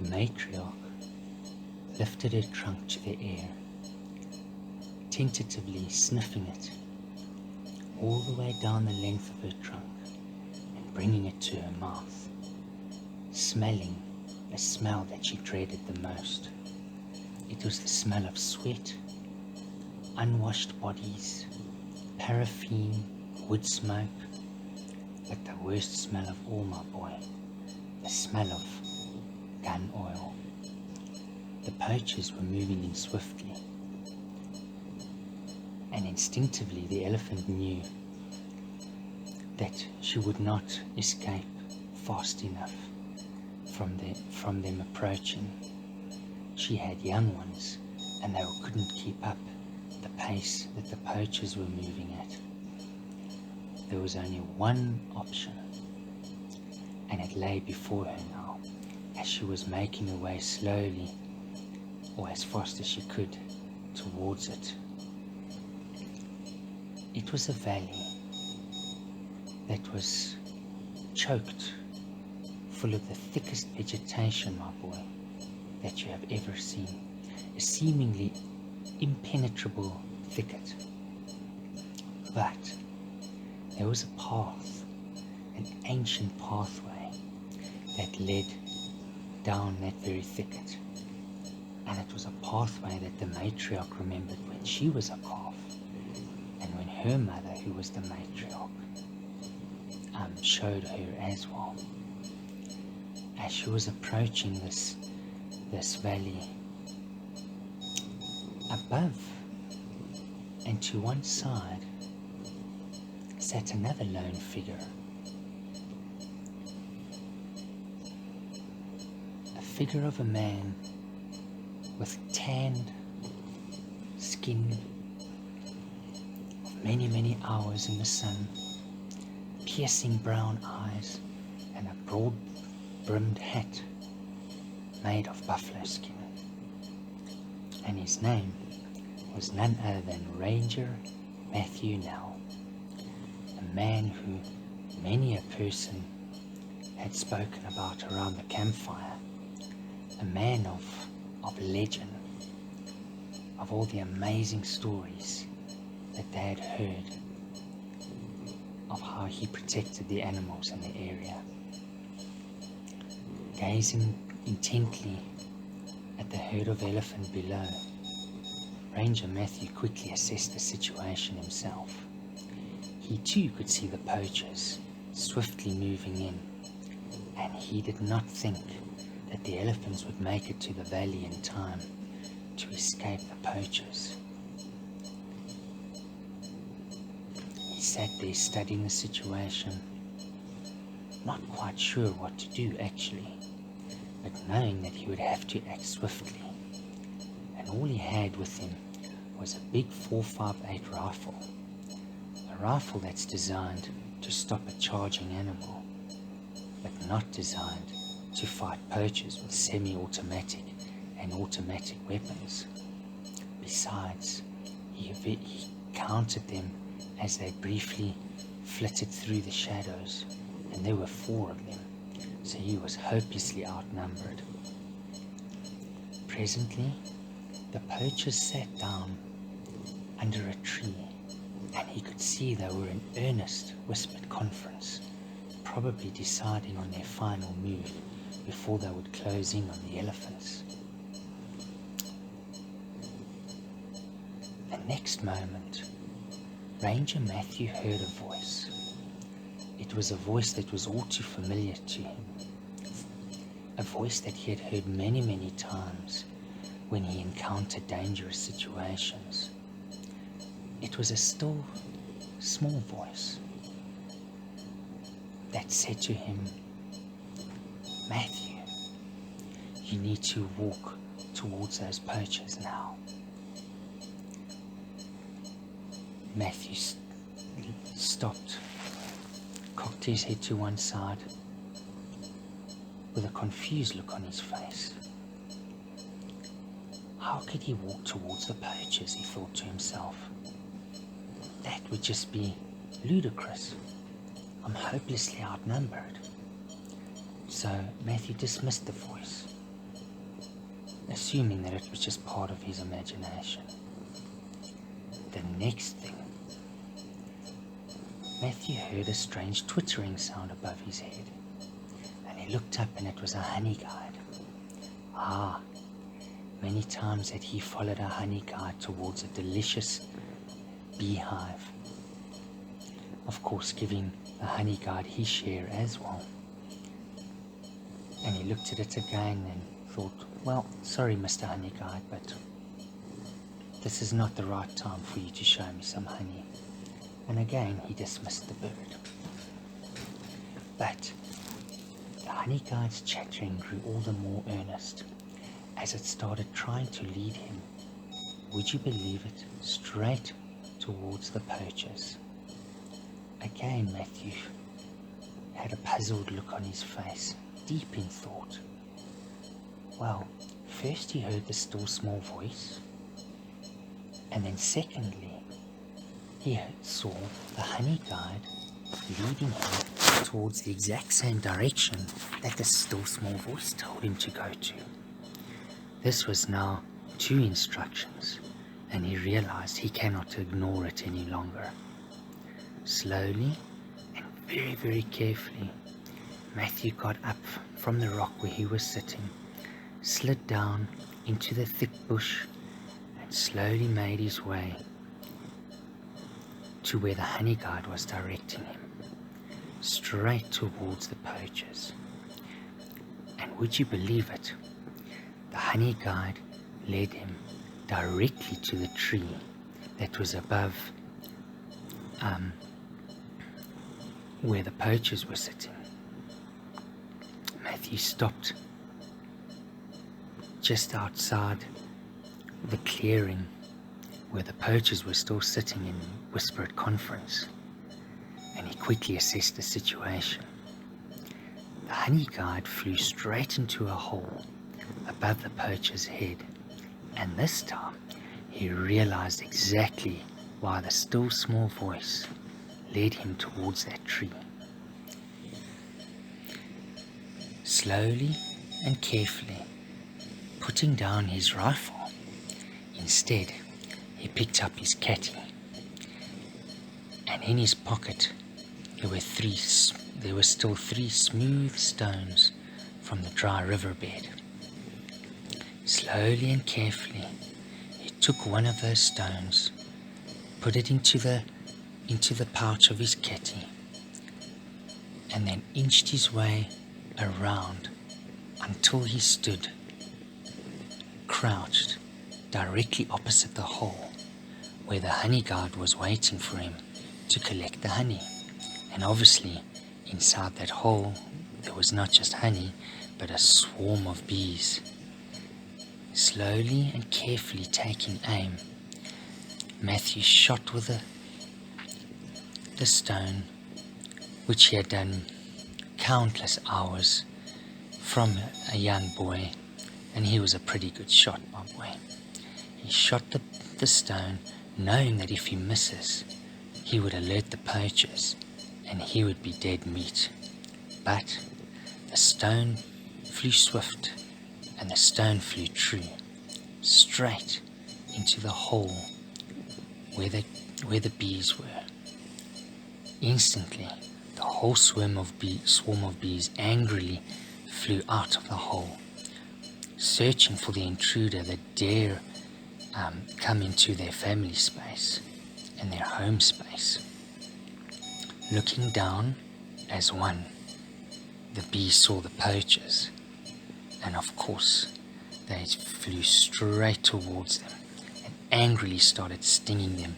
The matriarch lifted her trunk to the air, tentatively sniffing it all the way down the length of her trunk and bringing it to her mouth, smelling a smell that she dreaded the most. It was the smell of sweat, unwashed bodies, paraffin, wood smoke, but the worst smell of all, my boy, the smell of gun oil. The poachers were moving in swiftly, and instinctively the elephant knew that she would not escape fast enough from them approaching. She had young ones, and they couldn't keep up the pace that the poachers were moving at. There was only one option, and it lay before her now, as she was making her way slowly, or as fast as she could, towards it. It was a valley that was choked, full of the thickest vegetation, my boy, that you have ever seen. A seemingly impenetrable thicket. But there was a path, an ancient pathway that led down that very thicket. And it was a pathway that the matriarch remembered when she was a calf, and when her mother, who was the matriarch, showed her as well. As she was approaching this valley, above and to one side sat another lone figure, a figure of a man with tanned skin, of many hours in the sun, piercing brown eyes, and a broad-brimmed hat made of buffalo skin. And his name was none other than Ranger Matthew Nell, a man who many a person had spoken about around the campfire, a man of legend, of all the amazing stories that they had heard of how he protected the animals in the area. Gazing intently at the herd of elephant below, Ranger Matthew quickly assessed the situation himself. He too could see the poachers swiftly moving in, and he did not think that the elephants would make it to the valley in time to escape the poachers. He sat there studying the situation, not quite sure what to do actually, but knowing that he would have to act swiftly. And all he had with him was a big 4.58 rifle, a rifle that's designed to stop a charging animal, but not designed to fight poachers with semi-automatic and automatic weapons. Besides, he counted them as they briefly flitted through the shadows, and there were 4 of them, so he was hopelessly outnumbered. Presently, the poachers sat down under a tree, and he could see they were in earnest, whispered conference, probably deciding on their final move before they would close in on the elephants. The next moment, Ranger Matthew heard a voice. It was a voice that was all too familiar to him, a voice that he had heard many times when he encountered dangerous situations. It was a still, small voice that said to him, "Matthew, you need to walk towards those poachers now." Matthew stopped, cocked his head to one side with a confused look on his face. How could he walk towards the poachers, he thought to himself. That would just be ludicrous. I'm hopelessly outnumbered. So Matthew dismissed the voice assuming that it was just part of his imagination. The next thing, Matthew heard a strange twittering sound above his head, and he looked up and it was a honey guide. Ah, many times had he followed a honey guide towards a delicious beehive, of course giving the honey guide his share as well. And he looked at it again and thought, well, sorry Mr. Honey Guide, but this is not the right time for you to show me some honey. And again he dismissed the bird. But the honey guide's chattering grew all the more earnest as it started trying to lead him, would you believe it, straight towards the poachers. Again Matthew had a puzzled look on his face, deep in thought. Well, first he heard the still small voice, and then secondly he saw the honey guide leading him towards the exact same direction that the still small voice told him to go to. This was now 2 instructions, and he realized he cannot ignore it any longer. Slowly and very, very carefully, Matthew got up from the rock where he was sitting, slid down into the thick bush, and slowly made his way to where the honey guide was directing him, straight towards the poachers. And would you believe it, the honey guide led him directly to the tree that was above where the poachers were sitting. Matthew stopped just outside the clearing where the poachers were still sitting in whispered conference, and he quickly assessed the situation. The honey guide flew straight into a hole above the poacher's head, and this time he realized exactly why the still small voice led him towards that tree. Slowly and carefully, putting down his rifle, instead he picked up his catty, and in his pocket there were still 3 smooth stones from the dry riverbed. Slowly and carefully he took one of those stones, put it into the pouch of his catty, and then inched his way around until he stood crouched directly opposite the hole where the honey guide was waiting for him to collect the honey. And obviously inside that hole there was not just honey, but a swarm of bees. Slowly and carefully taking aim, Matthew shot with the stone, which he had done countless hours from a young boy, and he was a pretty good shot, my boy. He shot the stone, knowing that if he misses, he would alert the poachers and he would be dead meat. But the stone flew swift, and the stone flew true, straight into the hole where the bees were. Instantly, the whole swarm of bees angrily flew out of the hole, searching for the intruder that dare come into their family space and their home space. Looking down as one, the bees saw the poachers, and of course they flew straight towards them and angrily started stinging them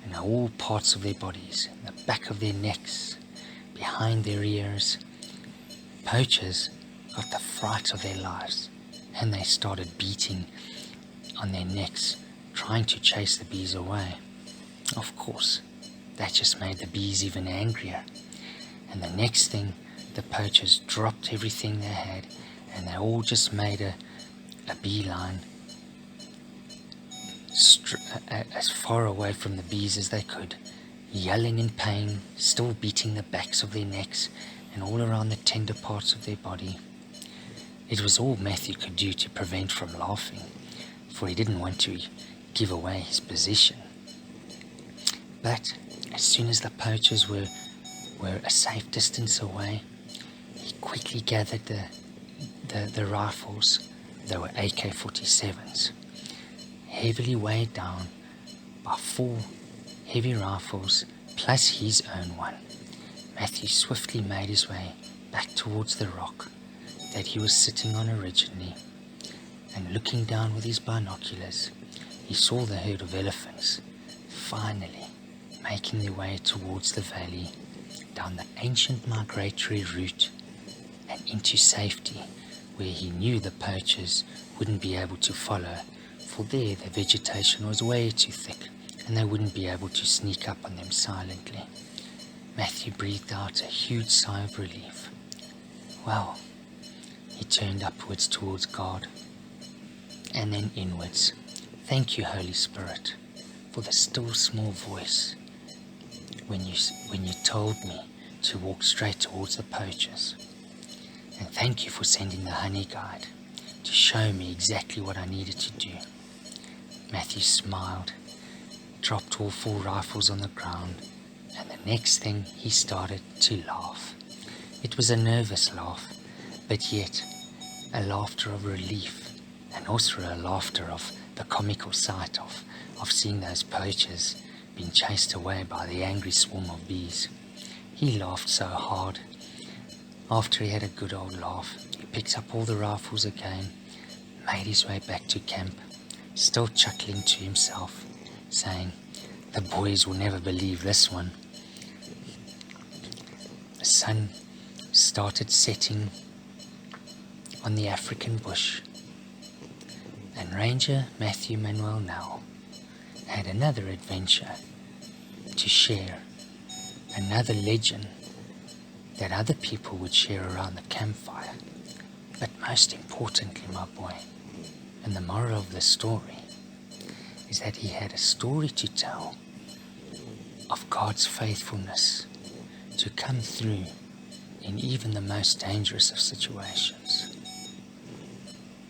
in all parts of their bodies, the back of their necks, behind their ears. Poachers got the fright of their lives, and they started beating on their necks, trying to chase the bees away. Of course, that just made the bees even angrier, and the next thing, the poachers dropped everything they had, and they all just made a beeline as far away from the bees as they could, yelling in pain, still beating the backs of their necks and all around the tender parts of their body. It was all Matthew could do to prevent from laughing, for he didn't want to give away his position. But as soon as the poachers were a safe distance away, he quickly gathered the rifles. They were AK-47s, heavily weighed down by 4 heavy rifles plus his own one. Matthew swiftly made his way back towards the rock that he was sitting on originally, and looking down with his binoculars, he saw the herd of elephants finally making their way towards the valley, down the ancient migratory route and into safety, where he knew the poachers wouldn't be able to follow, for there the vegetation was way too thick and they wouldn't be able to sneak up on them silently. Matthew breathed out a huge sigh of relief. Well, he turned upwards towards God and then inwards. Thank you, Holy Spirit, for the still small voice when you told me to walk straight towards the poachers. And thank you for sending the honey guide to show me exactly what I needed to do. Matthew smiled, dropped all 4 rifles on the ground, and the next thing he started to laugh. It was a nervous laugh, but yet a laughter of relief, and also a laughter of the comical sight of seeing those poachers being chased away by the angry swarm of bees. He laughed so hard. After he had a good old laugh, he picked up all the rifles again, made his way back to camp, still chuckling to himself, saying, "The boys will never believe this one." The sun started setting on the African bush, and Ranger Matthew Manuel now had another adventure to share, another legend that other people would share around the campfire. But most importantly, my boy, and the moral of the story, is that he had a story to tell of God's faithfulness to come through in even the most dangerous of situations.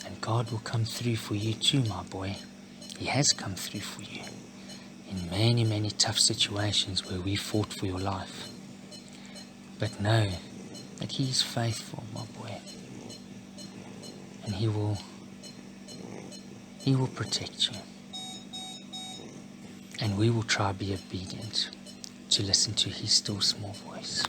And God will come through for you too, my boy. He has come through for you in many, many tough situations where we fought for your life. But know that He is faithful, my boy, and He will protect you. And we will try to be obedient to listen to His still small voice.